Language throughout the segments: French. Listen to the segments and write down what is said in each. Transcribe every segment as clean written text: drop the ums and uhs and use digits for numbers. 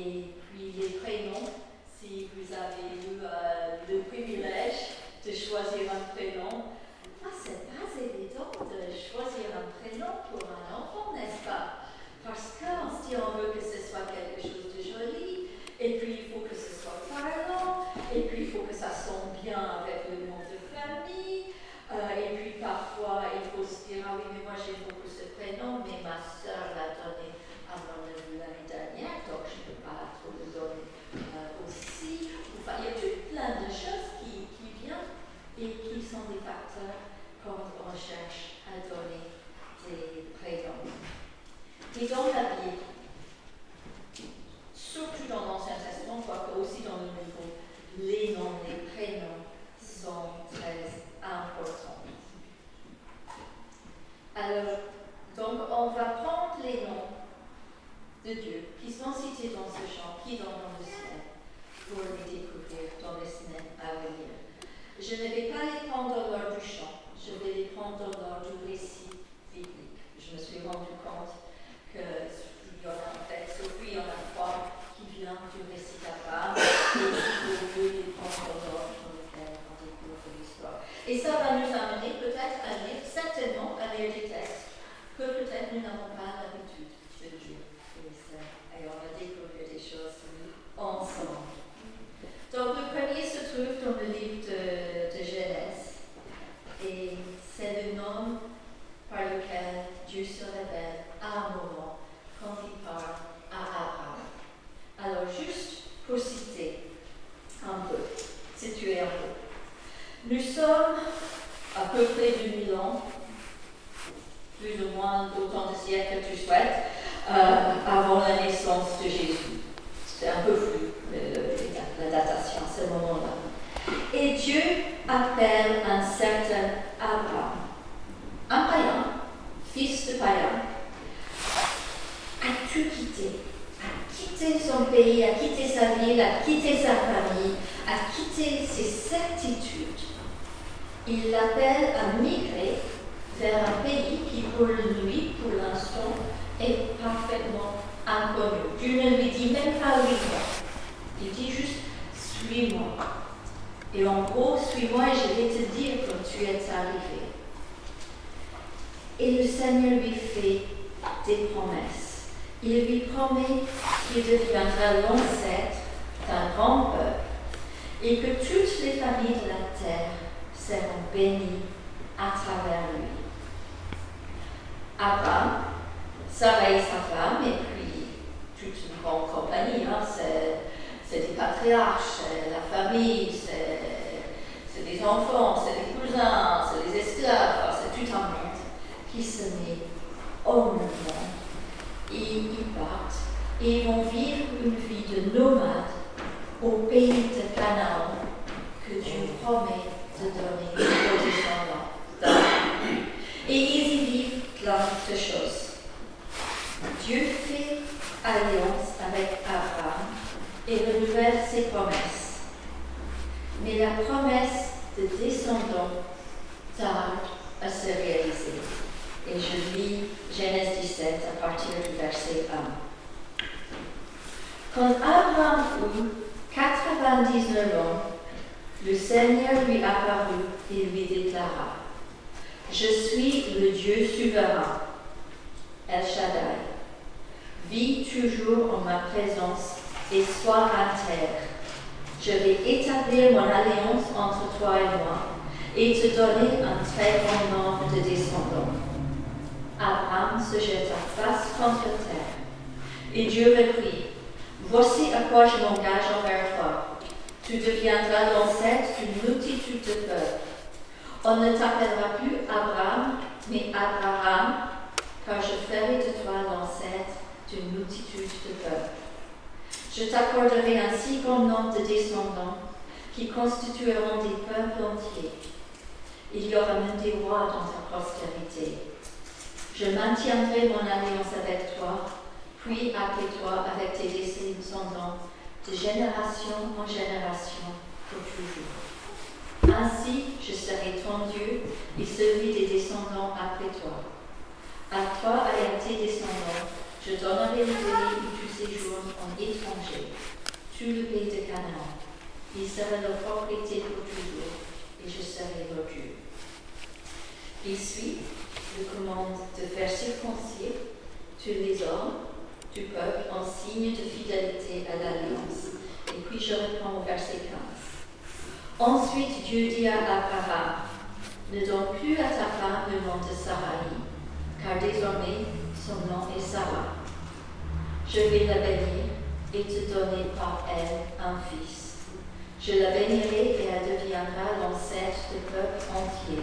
Et puis les prénoms, si vous avez eu le privilège de choisir un prénom, c'est pas évident de choisir un prénom pour un enfant, n'est-ce pas? Parce qu'on se dit on veut que ce soit quelque chose de joli, et puis il faut que ce soit parlant, et puis il faut que ça sonne bien avec le nom de famille, et puis parfois il faut se dire ah oui mais moi j'aime beaucoup ce prénom, mais ma soeur l'a donné à mon neveu l'année dernière, donc je ne peux pas trop le donner aussi. Enfin, il y a tout plein de choses qui viennent et qui sont des facteurs quand on cherche à donner des prénoms. Et dans la Bible, surtout dans l'Ancien Testament, quoique aussi dans le Nouveau, les noms, les prénoms sont très importants. Alors, donc on va prendre les noms de Dieu qui sont cités dans ce chant, qui sont dans le ciel, pour les découvrir dans les semaines à venir. Je ne vais pas les prendre lors du chant, je vais les prendre lors du récit biblique. Je me suis rendu compte qu'il y en a en fait, Sophie en a 3 qui viennent du récit d'Abraham, et il faut mieux les prendre l'ordre dans lequel on découvre l'histoire. Et ça va nous amener peut-être à lire, certainement à lire des textes que peut-être nous n'avons pas l'habitude de lire. Et on va découvrir des choses ensemble. Donc le premier se trouve dans le livre de Genèse, et c'est le nom par lequel Dieu se révèle à un moment quand il parle à Abraham. Alors juste pour citer un peu, situer un peu. Nous sommes à peu près 2000 ans, plus ou moins autant de siècles que tu souhaites, avant la naissance de Jésus. C'est un peu flou, la datation, ce moment-là. Et Dieu appelle un certain Abraham, un païen, fils de païen, à tout quitter, à quitter son pays, à quitter sa ville, à quitter sa famille, à quitter ses certitudes. Il l'appelle à migrer vers un pays qui, pour lui, pour l'instant, est parfaitement inconnu. Dieu ne lui dit même pas oui, il dit juste suis-moi. Et en gros, suis-moi et je vais te dire quand tu es arrivé. Et le Seigneur lui fait des promesses. Il lui promet qu'il deviendra l'ancêtre d'un grand peuple et que toutes les familles de la terre seront bénies à travers lui. Abraham, Sarah et sa femme, et puis toute une grande compagnie, c'est des patriarches, c'est la famille, c'est des enfants, c'est des cousins, c'est des esclaves, c'est tout un monde qui se met au monde. Et ils partent et ils vont vivre une vie de nomade au pays de Canaan que Dieu promet de donner aux descendants. Et ils y vivent plein de choses. Dieu fait alliance avec Abraham et renouvelle ses promesses. Mais la promesse de descendants tarde à se réaliser. Et je lis Genèse 17 à partir du verset 1. Quand Abraham eut 99 ans, le Seigneur lui apparut et lui déclara: Je suis le Dieu souverain, El Shaddai. Vis toujours en ma présence et sois intègre. Je vais établir mon alliance entre toi et moi et te donner un très grand nombre de descendants. Abraham se jeta face contre terre. Et Dieu reprit: Voici à quoi je m'engage envers toi. Tu deviendras l'ancêtre d'une multitude de peuples. On ne t'appellera plus Abraham, mais Abraham, car je ferai de toi l'ancêtre d'une multitude de peuples. Je t'accorderai un si grand nombre de descendants qui constitueront des peuples entiers. Il y aura même des rois dans ta postérité. Je maintiendrai mon alliance avec toi, puis après toi avec tes descendants, de génération en génération, pour toujours. Ainsi, je serai ton Dieu et celui des descendants après toi. À toi et à tes descendants, je donnerai le pays où tu séjournent en étranger, tout le pays de Canaan. Il sera leur propriété pour toujours, et je serai leur Dieu. Il suit le commande de faire circoncire tous les hommes du peuple en signe de fidélité à l'alliance. Et puis je reprends au verset 15. Ensuite Dieu dit à Abraham, ne donne plus à ta femme le nom de Sarai, car désormais son nom est Sarah. Je vais la bénir et te donner par elle un fils. Je la bénirai et elle deviendra l'ancêtre du peuple entier.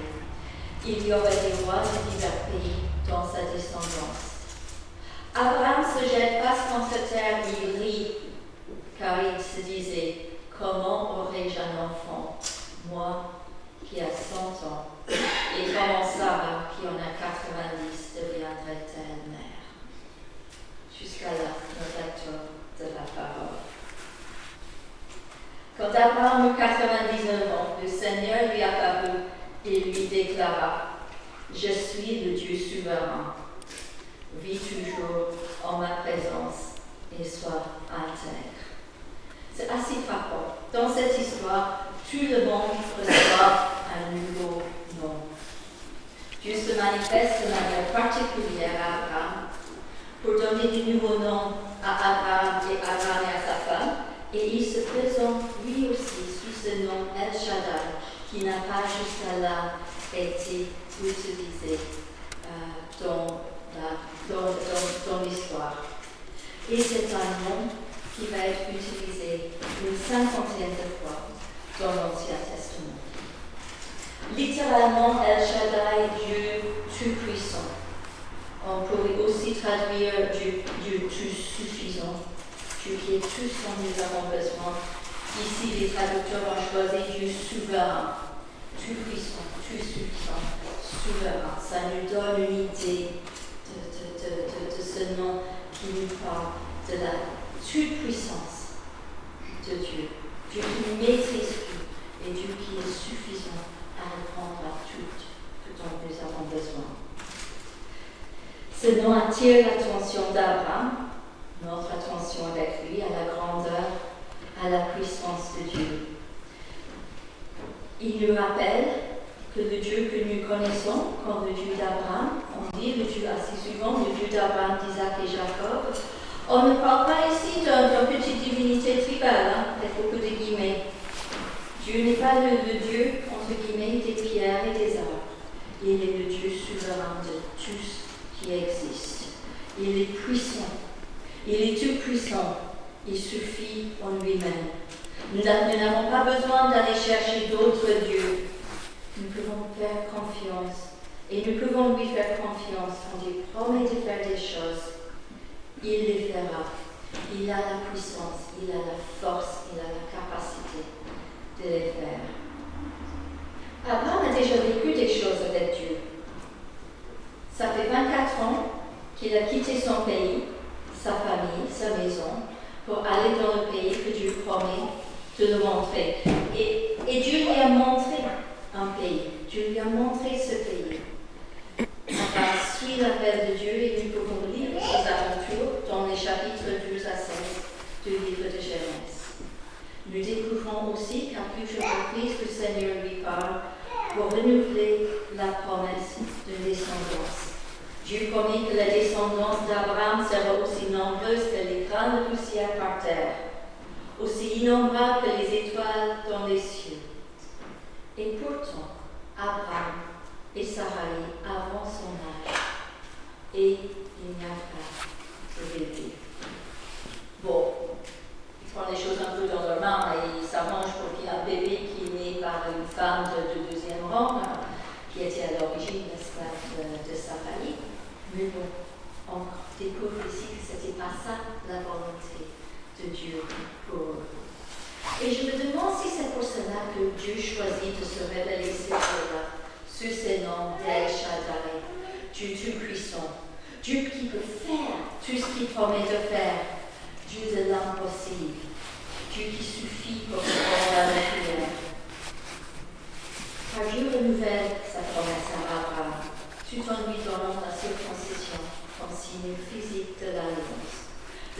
Il y aura des rois de divers pays dans sa descendance. Abraham se jette face contre terre, il rit, car il se disait, comment aurais-je un enfant, moi qui a 100 ans, et comment Sarah qui en a 90 deviendrait-elle mère? Jusqu'à là, notre lecture de la parole. Quand Abraham eut 99 ans, le Seigneur lui apparut et lui déclara, je suis le Dieu souverain. Vis toujours en ma présence et sois intègre. C'est assez frappant. Dans cette histoire, tout le monde reçoit un nouveau nom. Dieu se manifeste de manière particulière à Abraham pour donner du nouveau nom à Abraham et à sa femme, et il se présente lui aussi sous ce nom El Shaddai, qui n'a pas jusqu'à là été utilisé dans l'histoire. Et c'est un nom qui va être utilisé une 50aine de fois dans l'Ancien Testament. Littéralement, El Shaddai, Dieu tout-puissant. On pourrait aussi traduire Dieu tout-suffisant, Dieu qui est tout ce dont nous avons besoin. Ici, les traducteurs ont choisi Dieu souverain, tout-puissant, tout-suffisant, souverain. Ça nous donne une idée de ce nom qui nous parle de la toute-puissance de Dieu. Dieu qui maîtrise tout et Dieu qui est suffisant à répondre à tout ce dont nous avons besoin. Ce nom attire l'attention d'Abraham, notre attention avec lui, à la grandeur, à la puissance de Dieu. Il nous rappelle que le Dieu que nous connaissons comme le Dieu d'Abraham, on dit le Dieu assez souvent, le Dieu d'Abraham, d'Isaac et Jacob, on ne parle pas ici d'une petite divinité tribale, avec beaucoup de guillemets. Dieu n'est pas le Dieu, entre guillemets, des pierres et des arbres. Il est le Dieu souverain de tout ce qui existe. Il est puissant. Il est tout puissant. Il suffit en lui-même. Nous n'avons pas besoin d'aller chercher d'autres dieux. Nous pouvons faire confiance. Et nous pouvons lui faire confiance quand il promet de faire des choses. Il les fera. Il a la puissance, il a la force, il a la capacité de les faire. Abraham a déjà vécu des choses avec Dieu. Ça fait 24 ans qu'il a quitté son pays, sa famille, sa maison, pour aller dans le pays que Dieu promet de le montrer. Et Dieu lui a montré un pays. Dieu lui a montré ce pays. Abraham suit l'appel de Dieu et nous pouvons lire ses aventures dans les chapitres 12 à 16 du livre de Genèse. Nous découvrons aussi qu'à plusieurs reprises, le Seigneur lui parle pour renouveler la promesse de descendance. Dieu promet que la descendance d'Abraham sera aussi nombreuse que les grains de poussière par terre, aussi innombrable que les étoiles dans les cieux. Et pourtant, Abraham et Sarai avancent son âge, et il n'y a pas de bébé. Bon, ils font les choses un peu dans leur main et ils s'arrangent pour qu'il y ait un bébé qui est né par une femme de deuxième rang, qui était à l'origine, n'est-ce pas, de Sarai. Mais bon, on découvre ici que ce n'était pas ça la volonté de Dieu pour eux. Et je me demande si c'est pour cela que Dieu choisit de se révéler ces jours-là, sous ces noms d'El Shaddai, Dieu tout-puissant, Dieu qui peut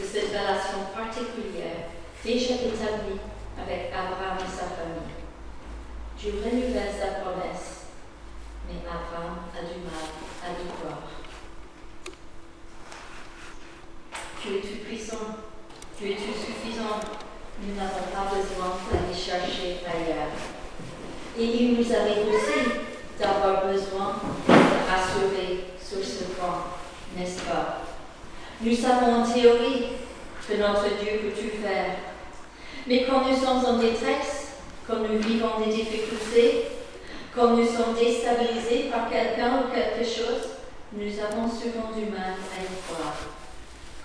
de cette relation particulière déjà établie avec Abraham et sa famille. Dieu renouvelle sa promesse, mais Abraham a du mal à y croire. Tu es tout puissant, tu es tout suffisant. Nous n'avons pas besoin d'aller chercher ailleurs. Et il nous arrive aussi d'avoir besoin de rassurer sur ce point, n'est-ce pas? Nous savons en théorie que notre Dieu peut tout faire. Mais quand nous sommes en détresse, quand nous vivons des difficultés, quand nous sommes déstabilisés par quelqu'un ou quelque chose, nous avons souvent du mal à y croire.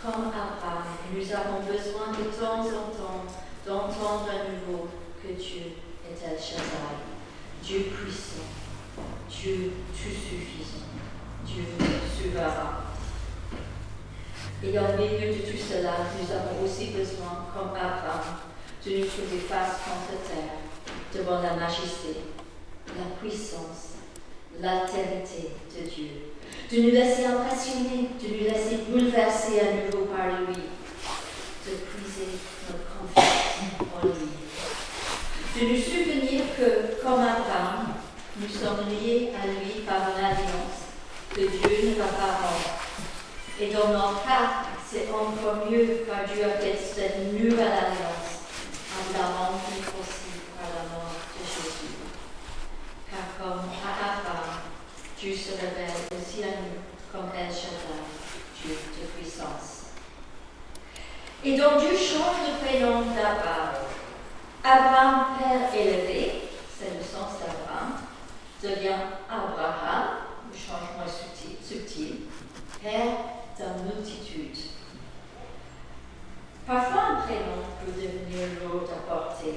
Comme Abraham, nous avons besoin de temps en temps d'entendre à nouveau que Dieu est El Shaddai, Dieu puissant, Dieu tout suffisant, Dieu souverain. Et au milieu de tout cela, nous avons aussi besoin, comme Abraham, de nous trouver face contre terre, devant la majesté, la puissance, l'altérité de Dieu, de nous laisser impressionner, de nous laisser bouleverser à nouveau par lui, de puiser notre confiance en lui, de nous souvenir que, comme Abraham, nous sommes liés à lui par une alliance que Dieu ne va pas rompre. Et dans notre cas, c'est encore mieux car Dieu a fait cette nouvelle alliance en la rendue possible par la mort de Jésus. Car comme à Abraham, Dieu se révèle aussi à nous comme El Shaddai, Dieu de puissance. Et donc Dieu change le prénom d'Abraham. Abraham, père élevé, c'est le sens d'Abraham, devient Abraham, le changement subtil, père d'une multitude. Parfois, un prénom peut devenir lourd à porter.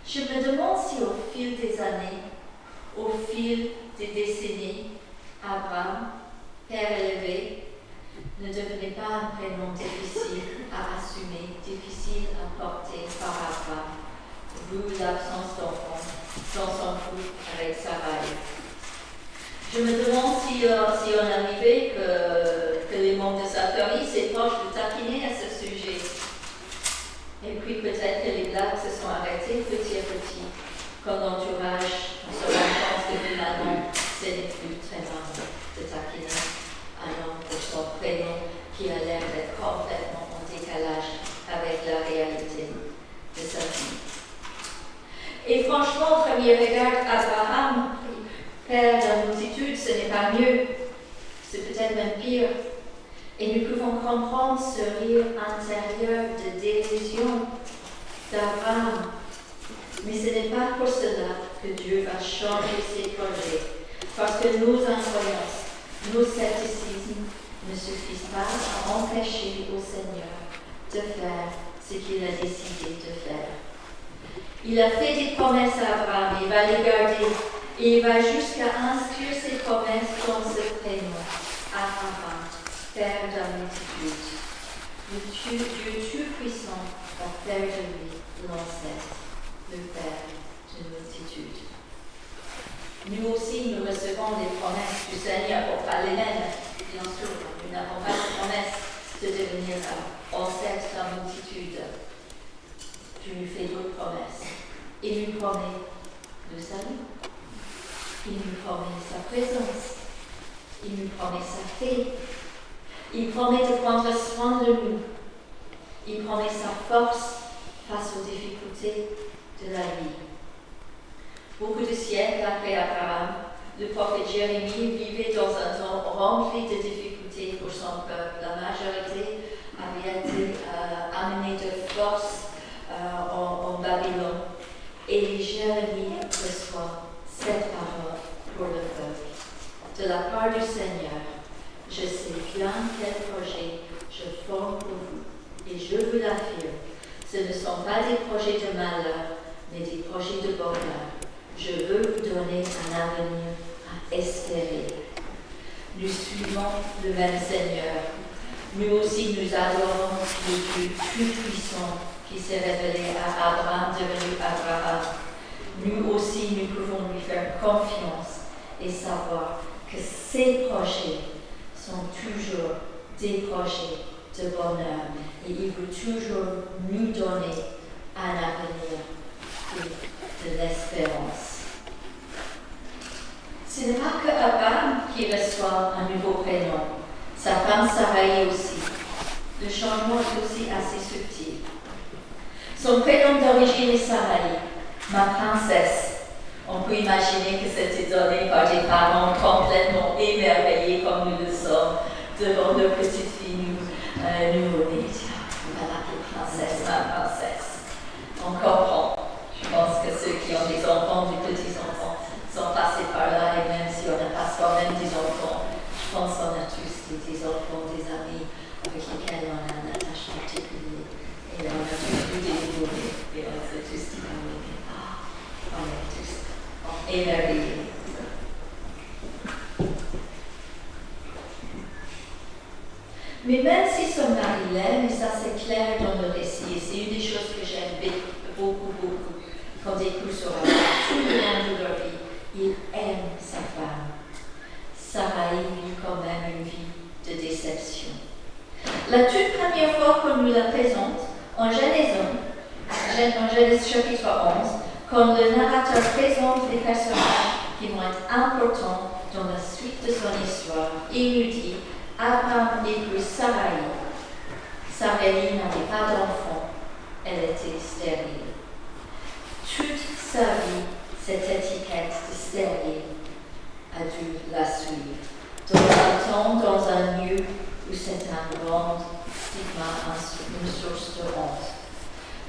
Je me demande si au fil des années, au fil des décennies, Abraham, père élevé, ne devenait pas un prénom difficile à assumer, difficile à porter par Abraham, vu l'absence d'enfant dans son couple avec Sarai. Je me demande si on arrivait que les membres de sa famille s'efforcent de taquiner à ce sujet. Et puis peut-être que les blagues se sont arrêtées petit à petit, quand l'entourage se rend compte que finalement, ce n'est plus très marrant de taquiner un homme pour son prénom qui a l'air d'être complètement en décalage avec la réalité de sa vie. Et franchement, au premier regard, Abraham, père de la multitude, ce n'est pas mieux, c'est peut-être même pire. Et nous pouvons comprendre ce rire intérieur de dérision d'Abraham. Mais ce n'est pas pour cela que Dieu va changer ses projets, parce que nos incroyances, nos scepticismes ne suffisent pas à empêcher au Seigneur de faire ce qu'il a décidé de faire. Il a fait des promesses à Abraham, il va les garder. Et il va jusqu'à inscrire ses promesses dans ce prénom, Abraham, père de la multitude. Le Dieu tout-puissant va faire de lui l'ancêtre, le père d'une multitude. Nous aussi, nous recevons des promesses du Seigneur, pour pas les mêmes, bien sûr. Nous n'avons pas de promesse de devenir ancêtre de la multitude. Dieu nous fait d'autres promesses. Il nous promet le salut. Il nous promet sa présence. Il nous promet sa paix. Il promet de prendre soin de nous. Il promet sa force face aux difficultés de la vie. Beaucoup de siècles après Abraham, le prophète Jérémie vivait dans un temps rempli de difficultés pour son peuple. La majorité avait été amenée de force en Babylone. Et Jérémie reçoit cette parole pour le peuple. De la part du Seigneur, je sais bien quel projet je forme pour vous, et je vous l'affirme, ce ne sont pas des projets de malheur, mais des projets de bonheur. Je veux vous donner un avenir à espérer. Nous suivons le même Seigneur. Nous aussi, nous adorons le Dieu tout-puissant qui s'est révélé à Abraham, devenu Abraham. Nous aussi, nous pouvons lui faire confiance et savoir que ses projets sont toujours des projets de bonheur et il veut toujours nous donner un avenir et de l'espérance. Ce n'est pas que Abraham qui reçoit un nouveau prénom, sa femme Sarai aussi. Le changement est aussi assez subtil. Son prénom d'origine est Sarai, ma princesse. On peut imaginer que c'était donné par des parents complètement émerveillés comme nous le sommes devant leur petite fille nouveau-née. Voilà, princesse, ma princesse. On comprend. Je pense que ceux qui ont des enfants, des petits-enfants, sont passés par là, et même si on n'a pas soi-même des enfants, je pense qu'on a tous des enfants, des amis avec lesquels on a un attache particulier. Et on a tous eu des nouveau-nés, et on s'est tous dit, on est tous émerveillés. Mais même si son mari l'aime, et ça c'est clair dans le récit, et c'est une des choses que j'aime beaucoup, qu'on découvre sur la tout le long de leur vie, il aime sa femme. Sarai vit quand même une vie de déception. La toute première fois qu'on nous la présente, en Genèse chapitre 11, quand le narrateur présente les personnages qui vont être importants dans la suite de son histoire, il nous dit Abraham épouse Sarai. Sarai n'avait pas d'enfant, elle était stérile. Toute sa vie, cette étiquette de stérile a dû la suivre. Dans un lieu où c'est un grand stigma, une source de honte.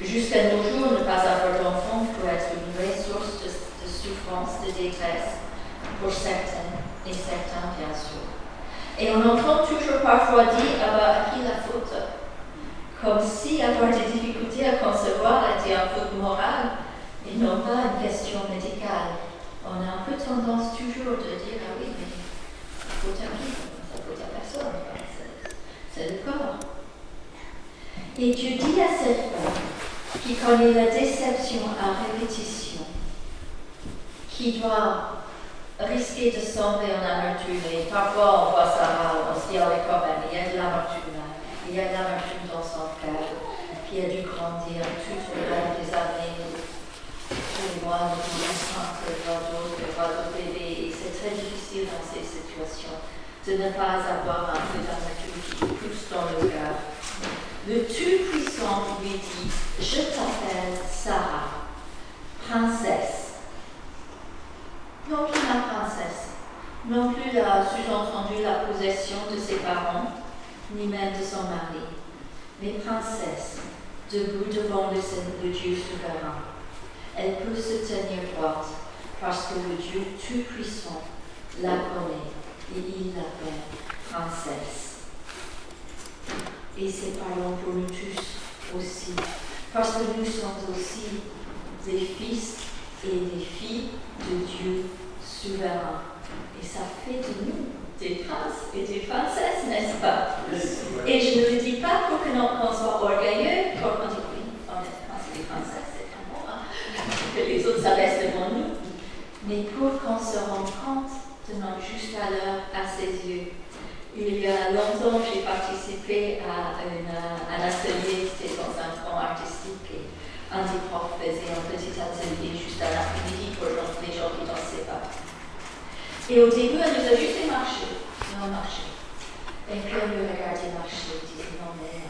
Jusqu'à nos jours, ne pas avoir d'enfant peut être une vraie source de souffrance, de détresse, pour certaines et certains, bien sûr. Et on entend toujours parfois dire à qui la faute, comme si avoir des difficultés à concevoir était une faute morale et non pas une question médicale. On a un peu tendance toujours de dire ah oui, mais la faute à qui? La faute à personne. C'est le corps. Et Dieu dit à cette femme qui connaît la déception à répétition, qui doit risquer de sombrer en amertume. Et parfois, on voit Sarah, on se dit, oh, quand même, il y a de l'amertume là. Il y a de l'amertume dans son cœur. Qui a dû grandir tout au long des années. Tous les mois, nous voir d'autres bébés. Et c'est très difficile dans ces situations de ne pas avoir un peu d'amertume qui pousse dans le cœur. Le Tout-Puissant lui dit, je t'appelle Sarah, princesse. Non plus ma princesse, non plus sous-entendu la possession de ses parents, ni même de son mari, mais princesse, debout devant le Dieu souverain. Elle peut se tenir droite, parce que le Dieu Tout-Puissant la connaît, et il l'appelle princesse. Et c'est parlant pour nous tous aussi, parce que nous sommes aussi des fils et des filles de Dieu souverain. Et ça fait de nous des princes et des princesses, n'est-ce pas? Et je ne le dis pas pour que qu'on soit orgueilleux, pour qu'on dise oui, on est des princes et des princesses, c'est un bon, hein? Que les autres ça reste devant nous, mais pour qu'on se rende compte de notre juste valeur à ses yeux. Il y a longtemps, j'ai participé à un atelier, c'était dans un front artistique, et un des profs faisait un petit atelier juste à l'après-midi pour les gens qui ne dansaient pas. Et au début, elle nous a juste marché. Et puis elle nous regardait marcher, elle disait non mais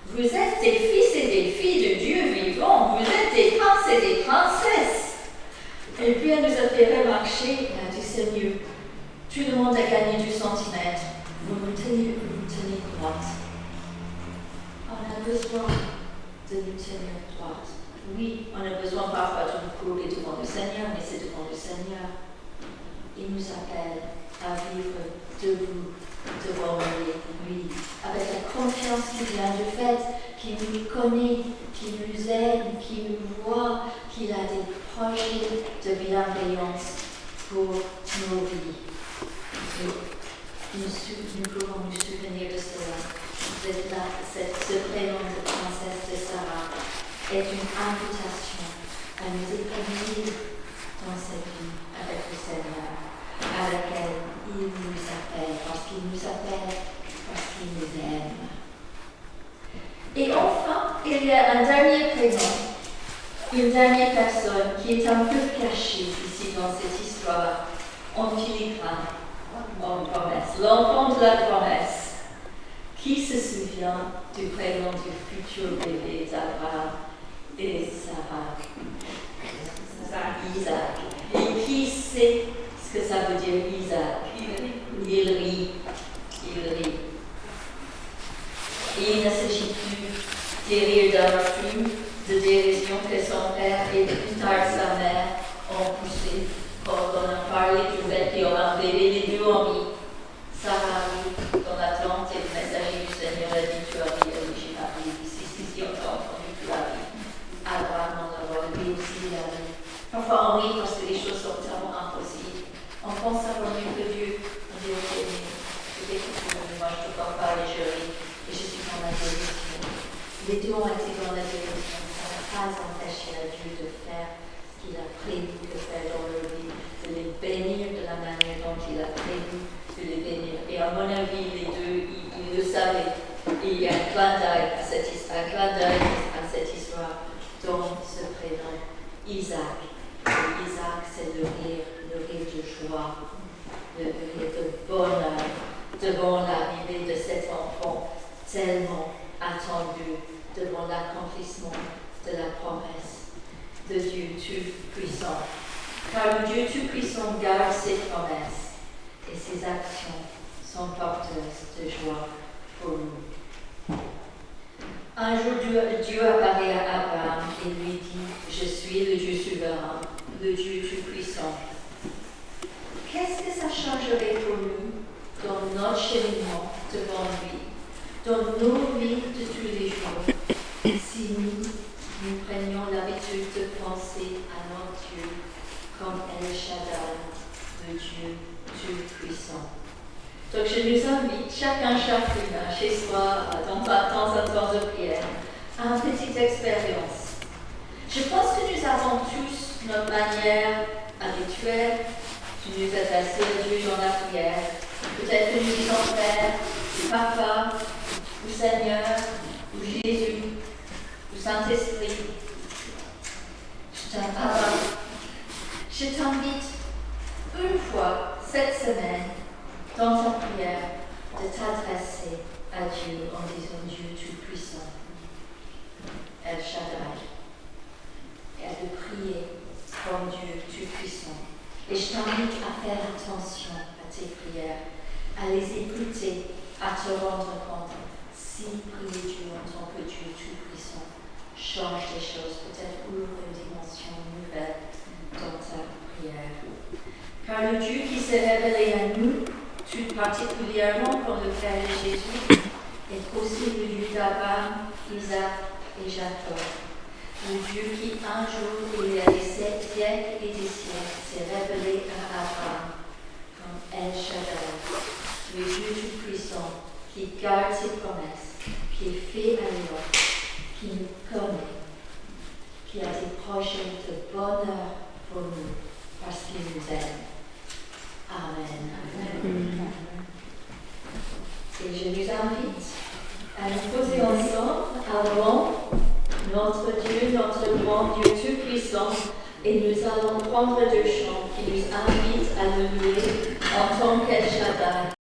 vous êtes des fils et des filles de Dieu vivant, vous êtes des princes et des princesses. Et puis elle nous a fait remarcher, elle a dit Seigneur, tout le monde a gagné du centimètre, vous vous tenez droite. On a besoin de nous tenir droite. Oui, on a besoin parfois de nous courir devant le Seigneur, mais c'est devant le Seigneur. Il nous appelle à vivre debout devant lui, avec la confiance qui vient du fait qu'il nous connaît, qu'il nous aime, qu'il nous voit, qu'il a des projets de bienveillance pour nos vies. Et nous pouvons nous souvenir de cela. Ce prénom de princesse de Sarah est une invitation à nous épanouir dans cette vie avec le Seigneur, à laquelle il nous appelle, parce qu'il nous appelle, parce qu'il nous aime. Et enfin, il y a un dernier prénom, une dernière personne qui est un peu cachée ici dans cette histoire, en filigrane, en promesse, l'enfant de la promesse. Qui se souvient du prénom du futur bébé d'Abraham et Sarah? Isaac. Et qui sait ce que ça veut dire Isaac? Il rit. Et il ne s'agit plus des rires d'un refus, de dérision que son père et plus tard sa mère ont poussé quand on a parlé du fait qu'il y aura un bébé. Les deux ont ri. Sarah rit, ton attente et le messager du Seigneur a dit tu as ri, et j'ai pas ri. Si on t'a entendu, tu as ri. Abraham en a lui aussi, il a ri. Parfois on rit parce que les choses sont tellement impossibles. On pense savoir mieux que Dieu. On dit ok, mais peut-être que moi je te parle pas et je ris. Et je suis dans la guérison. Les deux ont été dans la guérison. Ça n'a pas empêché à Dieu de faire ce qu'il a prévu de faire dans leur vie, de les bénir de la manière dont il a prévu de les bénir. Et à mon avis, les deux, ils le savaient. Et il y a un clin d'œil à cette histoire dont ce prénom, Isaac. Et Isaac, c'est le rire de joie, le rire de bonheur devant l'arrivée de cet enfant tellement attendu, devant l'accomplissement de la promesse de Dieu Tout-Puissant. Car le Dieu Tout-Puissant garde ses promesses et ses actions sont porteuses de joie pour nous. Un jour, Dieu apparaît à Abraham et lui dit « Je suis le Dieu souverain, le Dieu Tout-Puissant. » Qu'est-ce que ça changerait pour nous dans notre cheminement devant lui, dans nos vies de tous les jours, si nous prenions l'habitude de penser à notre Dieu comme El Shaddai, le Dieu Tout-Puissant. Donc je nous invite, chacune, chez soi, dans un temps de prière, à une petite expérience. Je pense que nous avons tous notre manière habituelle de nous adresser à Dieu dans la prière. Peut-être que nous disons Père, ou Papa, ou Seigneur, ou Jésus, ou Saint-Esprit. Je t'invite une fois cette semaine dans ta prière de t'adresser à Dieu en disant Dieu Tout-Puissant, El Shaddai, et à te prier comme Dieu Tout-Puissant. Et je t'invite à faire attention à tes prières, à les écouter, à te rendre compte si prier Dieu en tant que Dieu Tout-Puissant change les choses, peut-être ouvre une dimension nouvelle dans ta prière. Car le Dieu qui s'est révélé à nous, tout particulièrement pour le Père de Jésus, est aussi le Dieu d'Abraham, Isaac et Jacob. Le Dieu qui un jour, il y a des siècles et des siècles, s'est révélé à Abraham comme El Shaddai, le Dieu Tout-Puissant qui garde ses promesses, qui est fait alliance, qui nous connaît, qui a des projets de bonheur pour nous, parce qu'il nous aime. Amen. Et je nous invite à nous poser ensemble, adorons notre Dieu, notre grand Dieu Tout-Puissant, et nous allons prendre deux chants qui nous invitent à le louer en tant qu'El Shaddai.